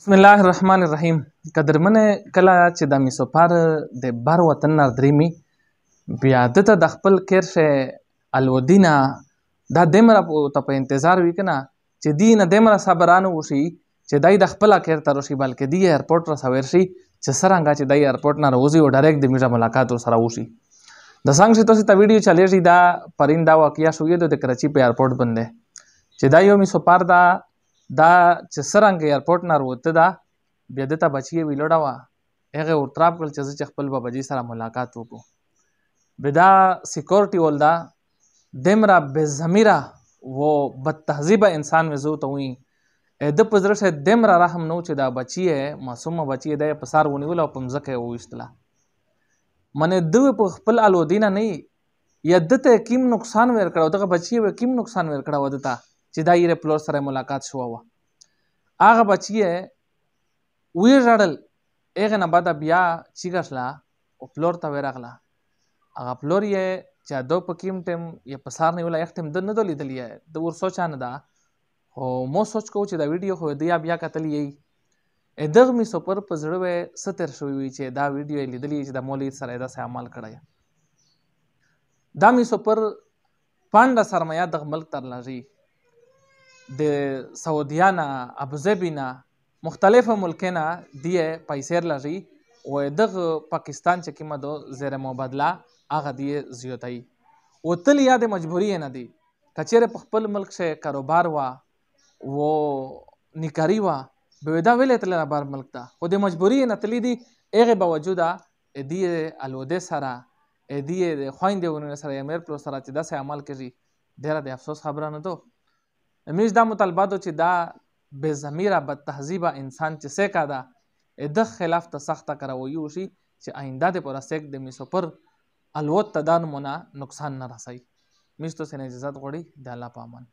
بسم الله الرحمن الرحیم. قدرمنه کله چې د میسوپار د بر وطن نه درېمي بیا دته د خپل کیرشه الودینه دا دمره ته په انتظار وي کنه چې دی نه دمره صبرانه وشي چې دای د خپل کیر ته راشي بلکې دی ایرپورټ را سویر شي چې څرنګه چې دای ایرپورټ نه راوځي او ډایرکټ د میرا ملاقات سره وشي. د څنګه چې تاسو ته ویډیو چلیږي دا پریندا واقعیا شوې د کراچي په ایرپورټ باندې چې دا یو میسوپار دا چې څرنګه ایرپورټ نه وروته دا بیا دته بچی ویلوډه وه هغه ورتراب کړل چې زه چې خپل باباجي سره ملاقات وکړو. بیا دا سیکورټي ول دا دمره بېضمیره و بدتهذیبه انسان مې زه ورته وایي د په زړه شه دمره رحم نه و چې دا بچی یې معصومه بچی یې دی په سار ونیوله او په مځکه یې وویشتله. منې ده په خپل الودینه نه یا دته کیم نقصان ور کړی دغه بچی یې کیم نقصان ور کړی و دته چې دا یې پلور سره ملاقات شوه وه. هغه بچی یې ویژړل هغې نه بعده بیا چیګه شله او پلور ته ورغله. هغه پلور یې چې ده په کیم ټیم یې په سار نیولی یخ ټیم ده نه ده لیدلی یې ده ور سوچه نه ده خو مو سوچ کوو چې دا ویډیو خو ده یا بیا کتلی یې دغه میسوپر په زړه یې څه تېر شوي وي چې دا ویډیو یې لیدلی چې د مولوي سره یې داسې عمل کړی. دا میسوپر پانډه سرمایه دغه ملک ته راځي د سعودیا نه ابوظبي نه مختلفو ملکې نه دی پیسې راځي او دغه پاکستان چې کومه ده زیر مبادله هغه دی زیاتوي او تل یا د مجبوري نه دی که چیرې په خپل ملک شه کاروبار وه و نیکاري وه به دا ویلې تللی بار ملک ته خو د مجبوري نه تللی دي هغې باوجوده دی الودې سره دی د خویندې ورونو سره یا میر پلو سره چې داسې عمل کوي ډېره د افسوس خبره نه ده. میز دا مطالبه ده چې دا بې ضمیره بد تهذیبه انسان چې څه ده د خلاف ته سخته کاروایي وشي چې آینده دپاره سیک د میسوپر الوت ته دا نمونه نقصان نه رسوي. میز تاسې نه اجازت غواړي د الله په امان.